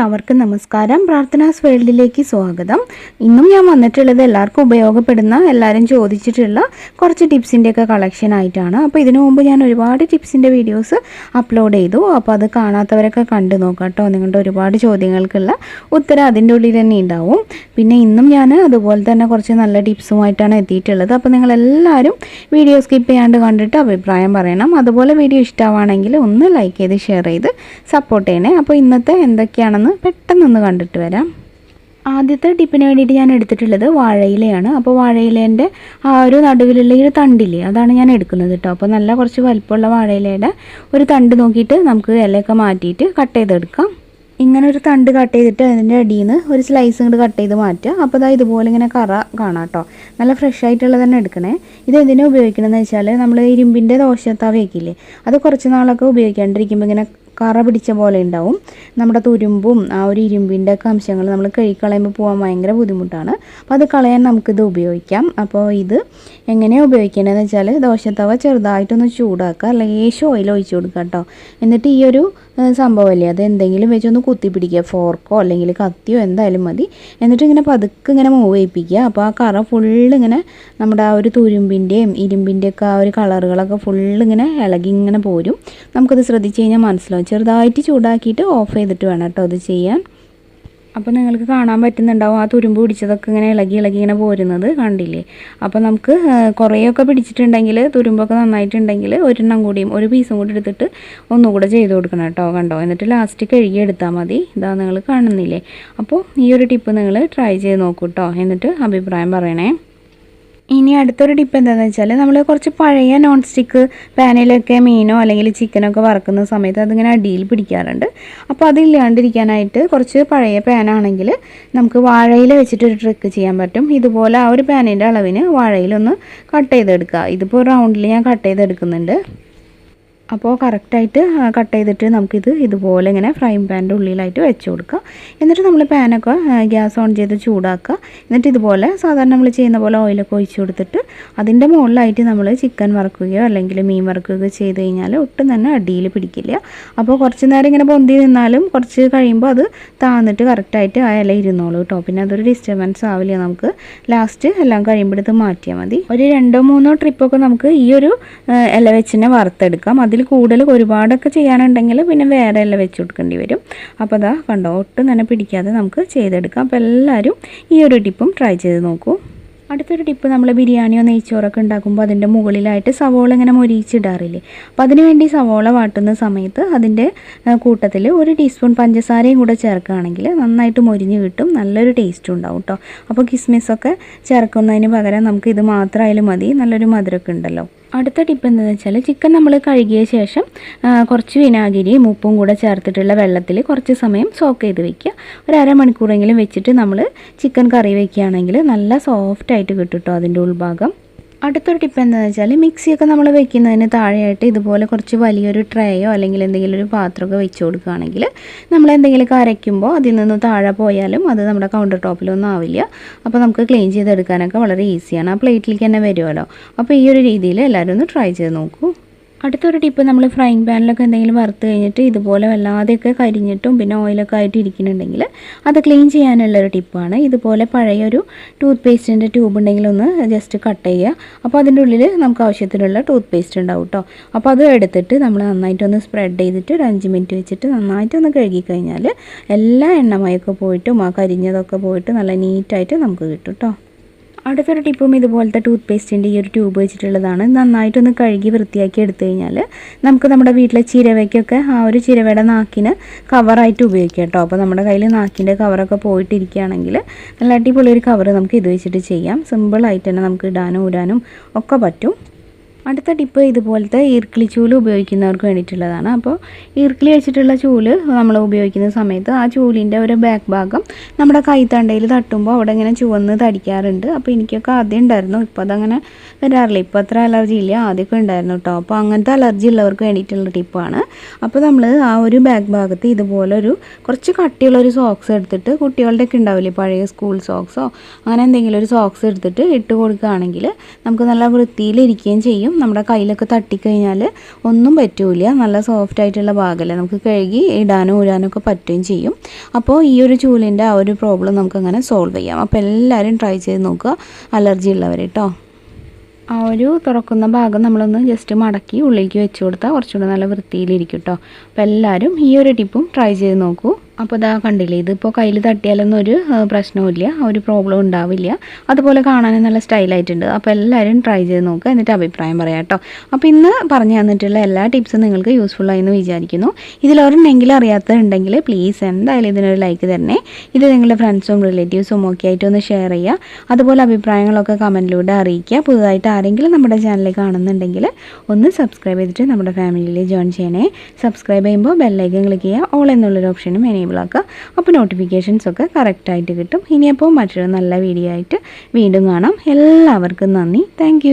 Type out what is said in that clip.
എല്ലാവർക്കും നമസ്കാരം. പ്രാർത്ഥനാസ് വേൾഡിലേക്ക് സ്വാഗതം. ഇന്നും ഞാൻ വന്നിട്ടുള്ളത് എല്ലാവർക്കും ഉപയോഗപ്പെടുന്ന, എല്ലാവരും ചോദിച്ചിട്ടുള്ള കുറച്ച് ടിപ്സിൻ്റെയൊക്കെ കളക്ഷൻ ആയിട്ടാണ്. അപ്പോൾ ഇതിനു മുമ്പ് ഞാൻ ഒരുപാട് ടിപ്സിൻ്റെ വീഡിയോസ് അപ്ലോഡ് ചെയ്തു. അപ്പോൾ അത് കാണാത്തവരൊക്കെ കണ്ടു നോക്കാം കേട്ടോ. നിങ്ങളുടെ ഒരുപാട് ചോദ്യങ്ങൾക്കുള്ള ഉത്തരം അതിൻ്റെ ഉള്ളിൽ തന്നെ ഉണ്ടാവും. പിന്നെ ഇന്നും ഞാൻ അതുപോലെ തന്നെ കുറച്ച് നല്ല ടിപ്സുമായിട്ടാണ് എത്തിയിട്ടുള്ളത്. അപ്പോൾ നിങ്ങളെല്ലാവരും വീഡിയോ സ്കിപ്പ് ചെയ്യാണ്ട് കണ്ടിട്ട് അഭിപ്രായം പറയണം. അതുപോലെ വീഡിയോ ഇഷ്ടമാണെങ്കിൽ ഒന്ന് ലൈക്ക് ചെയ്ത് ഷെയർ ചെയ്ത് സപ്പോർട്ട് ചെയ്യണേ. അപ്പോൾ ഇന്നത്തെ എന്തൊക്കെയാണെന്ന് പെട്ടെന്നൊന്ന് കണ്ടിട്ട് വരാം. ആദ്യത്തെ ടിപ്പിന് വേണ്ടിയിട്ട് ഞാൻ എടുത്തിട്ടുള്ളത് വാഴയിലയാണ്. അപ്പോൾ വാഴയിലേൻ്റെ ആ ഒരു നടുവിലുള്ള ഈ ഒരു തണ്ടില്ലേ, അതാണ് ഞാൻ എടുക്കുന്നത് കേട്ടോ. അപ്പോൾ നല്ല കുറച്ച് വലിപ്പമുള്ള വാഴയിലയുടെ ഒരു തണ്ട് നോക്കിയിട്ട് നമുക്ക് ഇലയൊക്കെ മാറ്റിയിട്ട് കട്ട് ചെയ്തെടുക്കാം. ഇങ്ങനെ ഒരു തണ്ട് കട്ട് ചെയ്തിട്ട് അതിൻ്റെ അടിയിൽ നിന്ന് ഒരു സ്ലൈസ് ഇങ്ങോട്ട് കട്ട് ചെയ്ത് മാറ്റുക. അപ്പോൾ അതാ ഇതുപോലെ ഇങ്ങനെ കറ കാണാം കേട്ടോ. നല്ല ഫ്രഷ് ആയിട്ടുള്ളത് തന്നെ എടുക്കണേ. ഇത് എന്തിനാണ് ഉപയോഗിക്കണമെന്ന് വെച്ചാൽ നമ്മൾ ഇരുമ്പിൻ്റെ ദോശത്താവ് വയ്ക്കില്ലേ, അത് കുറച്ച് നാളൊക്കെ ഉപയോഗിക്കാണ്ടിരിക്കുമ്പോൾ ഇങ്ങനെ കറ പിടിച്ച പോലെ ഉണ്ടാവും. നമ്മുടെ തുരുമ്പും ആ ഒരു ഇരുമ്പിൻ്റെ ഒക്കെ അംശങ്ങൾ നമ്മൾ കഴുകിക്കളയുമ്പോൾ പോകാൻ ഭയങ്കര ബുദ്ധിമുട്ടാണ്. അപ്പോൾ അത് കളയാൻ നമുക്കിത് ഉപയോഗിക്കാം. അപ്പോൾ ഇത് എങ്ങനെയാണ് ഉപയോഗിക്കേണ്ടതെന്ന് വെച്ചാൽ ദോശത്തവ ചെറുതായിട്ടൊന്ന് ചൂടാക്കുക, ലേശം ഓയിൽ ഒഴിച്ച് കൊടുക്കുക കേട്ടോ. എന്നിട്ട് ഈ ഒരു സംഭവമല്ലേ, അത് എന്തെങ്കിലും വെച്ചൊന്ന് കുത്തി പിടിക്കുക, ഫോർക്കോ അല്ലെങ്കിൽ കത്തിയോ എന്തായാലും മതി. എന്നിട്ട് ഇങ്ങനെ പതുക്കെ ഇങ്ങനെ മൂവ് ചെയ്യിപ്പിക്കുക. അപ്പോൾ ആ കറ ഫുള്ള് ഇങ്ങനെ നമ്മുടെ ആ ഒരു തുരുമ്പിൻ്റെയും ഇരുമ്പിൻ്റെയൊക്കെ ആ ഒരു കളറുകളൊക്കെ ഫുള്ള് ഇങ്ങനെ ഇളകി ഇങ്ങനെ പോരും. നമുക്കത് ശ്രദ്ധിച്ച് കഴിഞ്ഞാൽ മനസ്സിലാവും. ചെറുതായിട്ട് ചൂടാക്കിയിട്ട് ഓഫ് ചെയ്തിട്ട് വേണം കേട്ടോ അത് ചെയ്യാൻ. അപ്പോൾ നിങ്ങൾക്ക് കാണാൻ പറ്റുന്നുണ്ടാവും ആ തുരുമ്പ് പിടിച്ചതൊക്കെ ഇങ്ങനെ ഇളകി ഇങ്ങനെ പോരുന്നത് കണ്ടില്ലേ. അപ്പോൾ നമുക്ക് കുറേയൊക്കെ പിടിച്ചിട്ടുണ്ടെങ്കിൽ, തുരുമ്പൊക്കെ നന്നായിട്ടുണ്ടെങ്കിൽ ഒരെണ്ണം കൂടിയും ഒരു പീസും കൂടി എടുത്തിട്ട് ഒന്നുകൂടെ ചെയ്ത് കൊടുക്കണം കേട്ടോ. കണ്ടോ, എന്നിട്ട് ലാസ്റ്റ് കഴുകി എടുത്താൽ മതി. ഇതാ നിങ്ങൾ കാണുന്നില്ലേ. അപ്പോൾ ഈ ഒരു ടിപ്പ് നിങ്ങൾ ട്രൈ ചെയ്ത് നോക്കൂ കേട്ടോ. എന്നിട്ട് അഭിപ്രായം പറയണേ. ഇനി അടുത്തൊരു ടിപ്പ് എന്താണെന്ന് വെച്ചാൽ, നമ്മൾ കുറച്ച് പഴയ നോൺ സ്റ്റിക്ക് പാനിലൊക്കെ മീനോ അല്ലെങ്കിൽ ചിക്കനൊക്കെ വറക്കുന്ന സമയത്ത് അതിങ്ങനെ അടിയിൽ പിടിക്കാറുണ്ട്. അപ്പോൾ അതില്ലാണ്ടിരിക്കാനായിട്ട് കുറച്ച് പഴയ പാനാണെങ്കിൽ നമുക്ക് വാഴയില വെച്ചിട്ടൊരു ട്രിക്ക് ചെയ്യാൻ പറ്റും. ഇതുപോലെ ആ ഒരു പാനിൻ്റെ അളവിന് വാഴയിലൊന്ന് കട്ട് ചെയ്തെടുക്കുക. ഇതിപ്പോൾ റൗണ്ടിൽ ഞാൻ കട്ട് ചെയ്തെടുക്കുന്നുണ്ട്. അപ്പോൾ കറക്റ്റായിട്ട് കട്ട് ചെയ്തിട്ട് നമുക്കിത് ഇതുപോലെ ഇങ്ങനെ ഫ്രൈങ് പാനിൻ്റെ ഉള്ളിലായിട്ട് വെച്ച് കൊടുക്കുക. എന്നിട്ട് നമ്മൾ പാനൊക്കെ ഗ്യാസ് ഓൺ ചെയ്ത് ചൂടാക്കുക. എന്നിട്ട് ഇതുപോലെ സാധാരണ നമ്മൾ ചെയ്യുന്ന പോലെ ഓയിലൊക്കെ ഒഴിച്ച് കൊടുത്തിട്ട് അതിൻ്റെ മുകളിലായിട്ട് നമ്മൾ ചിക്കൻ വറക്കുകയോ അല്ലെങ്കിൽ മീൻ വറക്കുകയോ ചെയ്ത് കഴിഞ്ഞാൽ ഒട്ടും തന്നെ അടിയിൽ പിടിക്കില്ല. അപ്പോൾ കുറച്ച് നേരം ഇങ്ങനെ പൊന്തി നിന്നാലും കുറച്ച് കഴിയുമ്പോൾ അത് താന്നിട്ട് കറക്റ്റായിട്ട് ആ ഇല ഇരുന്നോളൂ കേട്ടോ. പിന്നെ അതൊരു ഡിസ്റ്റർബൻസ് ആവില്ല. നമുക്ക് ലാസ്റ്റ് എല്ലാം കഴിയുമ്പോൾ ഇത് മാറ്റിയാൽ മതി. ഒരു 2-3 ട്രിപ്പൊക്കെ നമുക്ക് ഈ ഒരു ഇല വെച്ചിനെ വറുത്തെടുക്കാം. അതിൽ കൂടുതൽ ഒരുപാടൊക്കെ ചെയ്യാനുണ്ടെങ്കിൽ പിന്നെ വേറെ എല്ലാം വെച്ച് കൊടുക്കേണ്ടി വരും. അപ്പോൾ അതാ കണ്ടോ, ഒട്ടും തന്നെ പിടിക്കാതെ നമുക്ക് ചെയ്തെടുക്കാം. അപ്പോൾ എല്ലാവരും ഈ ഒരു ടിപ്പും ട്രൈ ചെയ്ത് നോക്കൂ. അടുത്തൊരു ടിപ്പ്, നമ്മൾ ബിരിയാണിയോ നെയ്ച്ചോറൊക്കെ ഉണ്ടാക്കുമ്പോൾ അതിൻ്റെ മുകളിലായിട്ട് സവോള ഇങ്ങനെ മൊരിയിച്ചിടാറില്ലേ. അപ്പോൾ അതിനുവേണ്ടി സവോള വാട്ടുന്ന സമയത്ത് അതിൻ്റെ കൂട്ടത്തിൽ 1 ടീസ്പൂൺ പഞ്ചസാരയും കൂടെ ചേർക്കുകയാണെങ്കിൽ നന്നായിട്ട് മൊരിഞ്ഞ് കിട്ടും, നല്ലൊരു ടേസ്റ്റും ഉണ്ടാവും കേട്ടോ. അപ്പോൾ കിസ്മിസൊക്കെ ചേർക്കുന്നതിന് പകരം നമുക്ക് ഇത് മാത്രമായാലും മതി, നല്ലൊരു മധുരമൊക്കെ ഉണ്ടല്ലോ. അടുത്ത ടിപ്പ് എന്താണെന്ന് വെച്ചാൽ, ചിക്കൻ നമ്മൾ കഴുകിയ ശേഷം കുറച്ച് വിനാഗിരിയും ഉപ്പും കൂടെ ചേർത്തിട്ടുള്ള വെള്ളത്തിൽ കുറച്ച് സമയം സോക്ക് ചെയ്ത് വെക്കുക. ഒരു അരമണിക്കൂറെങ്കിലും വെച്ചിട്ട് നമ്മൾ ചിക്കൻ കറി വയ്ക്കുകയാണെങ്കിൽ നല്ല സോഫ്റ്റായിട്ട് കിട്ടും കേട്ടോ അതിൻ്റെ ഉൾഭാഗം. അടുത്തൊരു ടിപ്പ് എന്താണെന്ന് വെച്ചാൽ, മിക്സിയൊക്കെ നമ്മൾ വെക്കുന്നതിന് താഴെയായിട്ട് ഇതുപോലെ കുറച്ച് വലിയൊരു ട്രേയോ അല്ലെങ്കിൽ എന്തെങ്കിലും ഒരു പാത്രമൊക്കെ വെച്ച് കൊടുക്കുകയാണെങ്കിൽ നമ്മൾ എന്തെങ്കിലുമൊക്കെ അരയ്ക്കുമ്പോൾ അതിൽ നിന്ന് താഴെ പോയാലും അത് നമ്മുടെ കൗണ്ടർ ടോപ്പിലൊന്നും ആവില്ല. അപ്പോൾ നമുക്ക് ക്ലീൻ ചെയ്തെടുക്കാനൊക്കെ വളരെ ഈസിയാണ്. ആ പ്ലേറ്റിലേക്ക് തന്നെ വരുമല്ലോ. അപ്പോൾ ഈ ഒരു രീതിയിൽ എല്ലാവരും ഒന്ന് ട്രൈ ചെയ്ത് നോക്കൂ. അടുത്തൊരു ടിപ്പ്, നമ്മൾ ഫ്രൈങ് പാനിലൊക്കെ എന്തെങ്കിലും വറുത്ത് കഴിഞ്ഞിട്ട് ഇതുപോലെ വല്ലാതെയൊക്കെ കരിഞ്ഞിട്ടും പിന്നെ ഓയിലൊക്കെ ആയിട്ട് ഇരിക്കുന്നുണ്ടെങ്കിൽ അത് ക്ലീൻ ചെയ്യാനുള്ളൊരു ടിപ്പാണ്. ഇതുപോലെ പഴയൊരു ടൂത്ത് പേസ്റ്റിൻ്റെ ട്യൂബ് ഉണ്ടെങ്കിൽ ഒന്ന് ജസ്റ്റ് കട്ട് ചെയ്യുക. അപ്പോൾ അതിൻ്റെ ഉള്ളിൽ നമുക്ക് ആവശ്യത്തിനുള്ള ടൂത്ത് പേസ്റ്റ് ഉണ്ടാവും കേട്ടോ. അപ്പോൾ അത് എടുത്തിട്ട് നമ്മൾ നന്നായിട്ടൊന്ന് സ്പ്രെഡ് ചെയ്തിട്ട് ഒരു 5 മിനിറ്റ് വെച്ചിട്ട് നന്നായിട്ടൊന്ന് കഴുകിക്കഴിഞ്ഞാൽ എല്ലാ എണ്ണമയൊക്കെ പോയിട്ടും ആ കരിഞ്ഞതൊക്കെ പോയിട്ട് നല്ല നീറ്റായിട്ട് നമുക്ക് കിട്ടും കേട്ടോ. അടുത്തൊരു ടിപ്പും ഇതുപോലത്തെ ടൂത്ത് പേസ്റ്റിൻ്റെ ഈ ഒരു ട്യൂബ് വെച്ചിട്ടുള്ളതാണ്. നന്നായിട്ടൊന്ന് കഴുകി വൃത്തിയാക്കി എടുത്തു കഴിഞ്ഞാൽ നമുക്ക് നമ്മുടെ വീട്ടിലെ ചിരവയ്ക്കൊക്കെ ആ ഒരു ചിരവയുടെ നാക്കിന് കവറായിട്ട് ഉപയോഗിക്കാം കേട്ടോ. അപ്പോൾ നമ്മുടെ കയ്യിൽ നാക്കിൻ്റെ കവറൊക്കെ പോയിട്ടിരിക്കുകയാണെങ്കിൽ നല്ല അടിപൊളിയൊരു കവർ നമുക്ക് ഇത് വെച്ചിട്ട് ചെയ്യാം. സിമ്പിളായിട്ട് തന്നെ നമുക്ക് ഇടാനും ഊരാനും ഒക്കെ പറ്റും. അടുത്ത ടിപ്പ്, ഇതുപോലത്തെ ഈർക്കിളി ചൂല് ഉപയോഗിക്കുന്നവർക്ക് വേണ്ടിയിട്ടുള്ളതാണ്. അപ്പോൾ ഈർക്കിളി വെച്ചിട്ടുള്ള ചൂല് നമ്മൾ ഉപയോഗിക്കുന്ന സമയത്ത് ആ ചൂലിൻ്റെ ഒരു ബാക്ക് ഭാഗം നമ്മുടെ കൈത്തണ്ടയിൽ തട്ടുമ്പോൾ അവിടെ ഇങ്ങനെ ചുവന്ന് തടിക്കാറുണ്ട്. അപ്പോൾ എനിക്കൊക്കെ ആദ്യം ഉണ്ടായിരുന്നു, ഇപ്പോൾ അതങ്ങനെ വരാറില്ല. ഇപ്പോൾ അത്ര അലർജി ഇല്ല, ആദ്യമൊക്കെ ഉണ്ടായിരുന്നു കേട്ടോ. അപ്പോൾ അങ്ങനത്തെ അലർജി ഉള്ളവർക്ക് വേണ്ടിയിട്ടുള്ള ടിപ്പാണ്. അപ്പോൾ നമ്മൾ ആ ഒരു ബാക്ക് ഭാഗത്ത് ഇതുപോലെ കുറച്ച് കട്ടിയുള്ളൊരു സോക്സ് എടുത്തിട്ട്, കുട്ടികളുടെയൊക്കെ ഉണ്ടാവില്ലേ പഴയ സ്കൂൾ സോക്സോ അങ്ങനെ എന്തെങ്കിലും ഒരു സോക്സ് എടുത്തിട്ട് ഇട്ട് കൊടുക്കുകയാണെങ്കിൽ നമുക്ക് നല്ല വൃത്തിയിലിരിക്കുകയും ചെയ്യും, നമ്മുടെ കയ്യിലൊക്കെ തട്ടിക്കഴിഞ്ഞാൽ ഒന്നും പറ്റില്ല. നല്ല സോഫ്റ്റ് ആയിട്ടുള്ള ഭാഗമല്ലേ, നമുക്ക് കഴുകി ഇടാനും ഊരാനും ഒക്കെ പറ്റുകയും ചെയ്യും. അപ്പോൾ ഈ ഒരു ചൂലിൻ്റെ ആ ഒരു പ്രോബ്ലം നമുക്കങ്ങനെ സോൾവ് ചെയ്യാം. അപ്പോൾ എല്ലാവരും ട്രൈ ചെയ്ത് നോക്കുക, അലർജി ഉള്ളവർ കേട്ടോ. ആ ഒരു തുറക്കുന്ന ഭാഗം നമ്മളൊന്ന് ജസ്റ്റ് മടക്കി ഉള്ളിലേക്ക് വെച്ച് കൊടുത്താൽ കുറച്ചുകൂടെ നല്ല വൃത്തിയിലിരിക്കും കേട്ടോ. അപ്പോൾ എല്ലാവരും ഈ ഒരു ടിപ്പും ട്രൈ ചെയ്ത് നോക്കൂ. അപ്പോൾ ഇതാ കണ്ടില്ലേ, ഇതിപ്പോൾ കയ്യിൽ തട്ടിയാലൊന്നും ഒരു പ്രശ്നവുമില്ല, ഒരു പ്രോബ്ലം ഉണ്ടാവില്ല. അതുപോലെ കാണാനും നല്ല സ്റ്റൈലായിട്ടുണ്ട്. അപ്പോൾ എല്ലാവരും ട്രൈ ചെയ്ത് നോക്കുക, എന്നിട്ട് അഭിപ്രായം പറയാം കേട്ടോ. അപ്പോൾ ഇന്ന് പറഞ്ഞു തന്നിട്ടുള്ള എല്ലാ ടിപ്സും നിങ്ങൾക്ക് യൂസ്ഫുള്ളായി എന്ന് വിചാരിക്കുന്നു. ഇതിലൊരെണ്ണെങ്കിലും അറിയാത്തതുണ്ടെങ്കിൽ പ്ലീസ് എന്തായാലും ഇതിനൊരു ലൈക്ക് തരണേ. ഇത് നിങ്ങളുടെ ഫ്രണ്ട്സും റിലേറ്റീവ്സും ഒക്കെ ആയിട്ട് ഒന്ന് ഷെയർ ചെയ്യുക. അതുപോലെ അഭിപ്രായങ്ങളൊക്കെ കമൻറ്റിലൂടെ അറിയിക്കുക. പുതുതായിട്ട് ആരെങ്കിലും നമ്മുടെ ചാനൽ കാണുന്നുണ്ടെങ്കിൽ ഒന്ന് സബ്സ്ക്രൈബ് ചെയ്തിട്ട് നമ്മുടെ ഫാമിലിയിൽ ജോയിൻ ചെയ്യണേ. സബ്സ്ക്രൈബ് ചെയ്യുമ്പോൾ ബെല്ലൈക്കൺ ക്ലിക്ക് ചെയ്യുക, ഓൾ എന്നുള്ളൊരു ഓപ്ഷനും എനേബിൾ ആക്കുക. അപ്പോൾ നോട്ടിഫിക്കേഷൻസ് ഒക്കെ കറക്റ്റായിട്ട് കിട്ടും. ഇനിയപ്പോൾ മറ്റൊരു നല്ല വീഡിയോ ആയിട്ട് വീണ്ടും കാണാം. എല്ലാവർക്കും നന്ദി. താങ്ക്